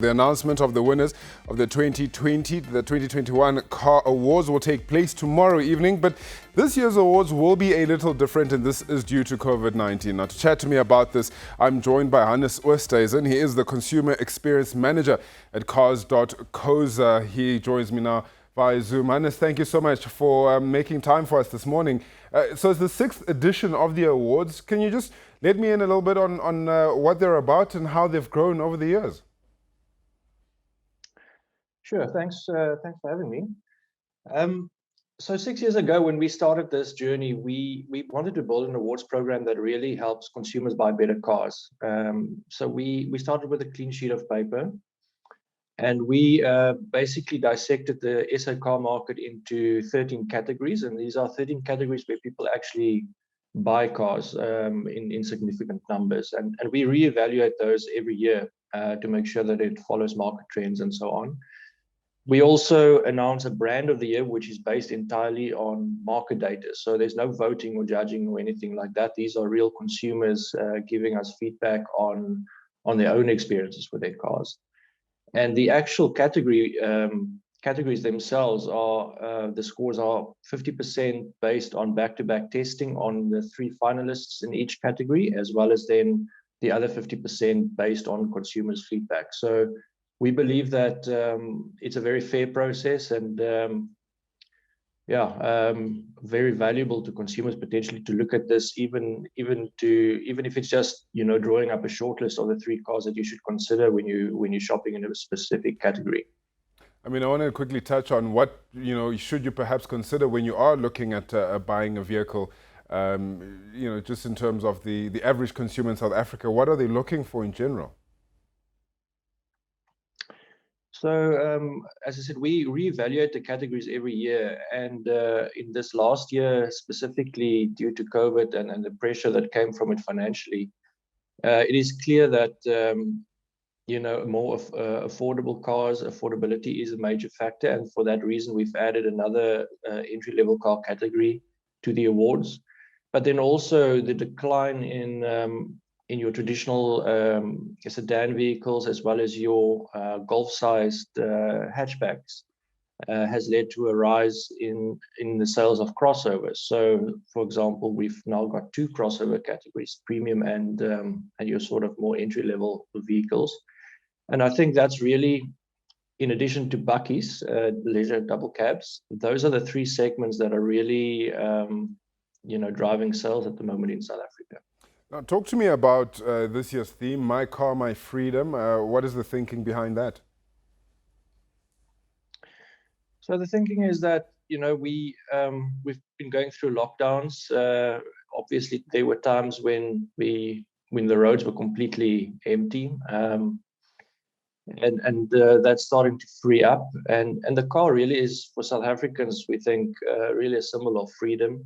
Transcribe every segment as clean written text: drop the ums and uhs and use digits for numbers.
The announcement of the winners of the 2021 Car Awards will take place tomorrow evening, but this year's awards will be a little different, and this is due to COVID-19. Now, to chat to me about this, I'm joined by Oosthuizen. He is the Consumer Experience Manager at Cars.coza. He joins me now via Zoom. Hannes, thank you so much for making time for us this morning. So it's the 6th edition of the awards. Can you just let me in a little bit on what they're about and how they've grown over the years? Sure, thanks for having me. So 6 years ago, when we started this journey, we wanted to build an awards program that really helps consumers buy better cars. So we started with a clean sheet of paper, and we basically dissected the SA car market into 13 categories, and these are 13 categories where people actually buy cars in significant numbers, and we reevaluate those every year to make sure that it follows market trends and so on. We also announce a brand of the year, which is based entirely on market data. So there's no voting or judging or anything like that. These are real consumers giving us feedback on their own experiences with their cars. And the actual categories themselves are, the scores are 50% based on back-to-back testing on the 3 finalists in each category, as well as then the other 50% based on consumers' feedback. So we believe that it's a very fair process, and very valuable to consumers potentially to look at this, even if it's just drawing up a short list of the 3 cars that you should consider when you're shopping in a specific category. I mean, I want to quickly touch on what should you perhaps consider when you are looking at buying a vehicle. Just in terms of the average consumer in South Africa, what are they looking for in general? So, as I said, we reevaluate the categories every year, and in this last year, specifically due to COVID and the pressure that came from it financially, it is clear that more affordable cars, affordability is a major factor, and for that reason, we've added another entry-level car category to the awards. But then also the decline in your traditional sedan vehicles, as well as your Golf-sized hatchbacks, has led to a rise in the sales of crossovers. So, for example, we've now got 2 crossover categories: premium and your sort of more entry-level vehicles. And I think that's really, in addition to bakkies, leisure double cabs, those are the 3 segments that are really driving sales at the moment in South Africa. Now, talk to me about this year's theme, My Car, My Freedom. What is the thinking behind that? So the thinking is that, we've been going through lockdowns. Obviously, there were times when the roads were completely empty, and that's starting to free up. And the car really is, for South Africans, we think, really a symbol of freedom.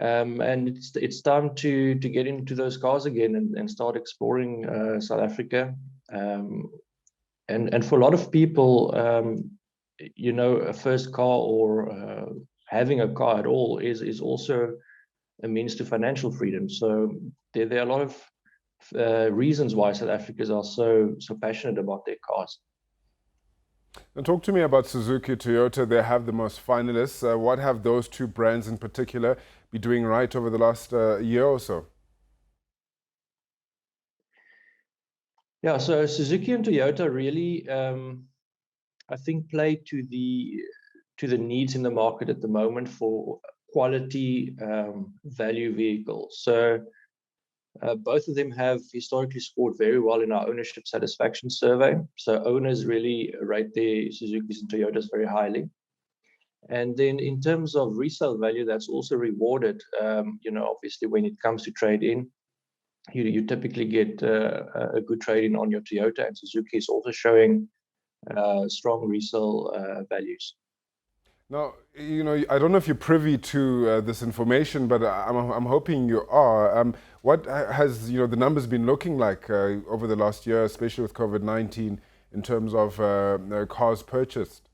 And it's time to get into those cars again and start exploring South Africa. And for a lot of people, a first car or having a car at all is also a means to financial freedom. So there are a lot of reasons why South Africans are so passionate about their cars. And talk to me about Suzuki, Toyota. They have the most finalists. What have those 2 brands in particular been doing right over the last year or so? Yeah, so Suzuki and Toyota really, I think, play to the needs in the market at the moment for quality value vehicles. So both of them have historically scored very well in our ownership satisfaction survey. So owners really rate their Suzukis and Toyotas very highly. And then in terms of resale value, that's also rewarded. Obviously, when it comes to trade-in, you typically get a good trade-in on your Toyota, and Suzuki is also showing strong resale values. Now, I don't know if you're privy to this information, but I'm hoping you are. What has the numbers been looking like over the last year, especially with COVID-19, in terms of cars purchased?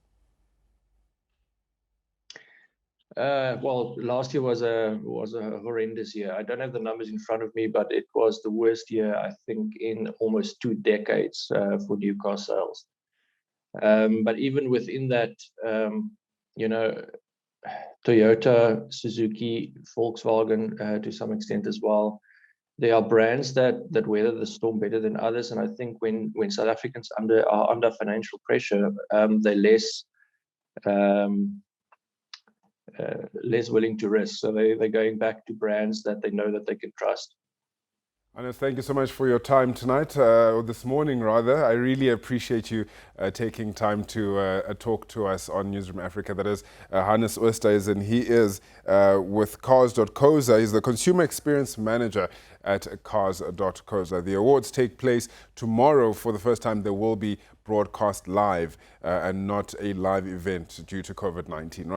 Well, last year was a horrendous year. I don't have the numbers in front of me, but it was the worst year, I think, in almost 2 decades for new car sales. But even within that, you know, Toyota, Suzuki, Volkswagen, to some extent as well. There are brands that weather the storm better than others, and I think when South Africans are under financial pressure, they're um, less willing to risk. So they're going back to brands that they know that they can trust. Hannes, thank you so much for your time tonight, or this morning rather. I really appreciate you taking time to talk to us on Newzroom Afrika. That is Hannes Oosthuizen. He is with Cars.coza. He's the Consumer Experience Manager at Cars.coza. The awards take place tomorrow. For the first time, they will be broadcast live and not a live event due to COVID-19.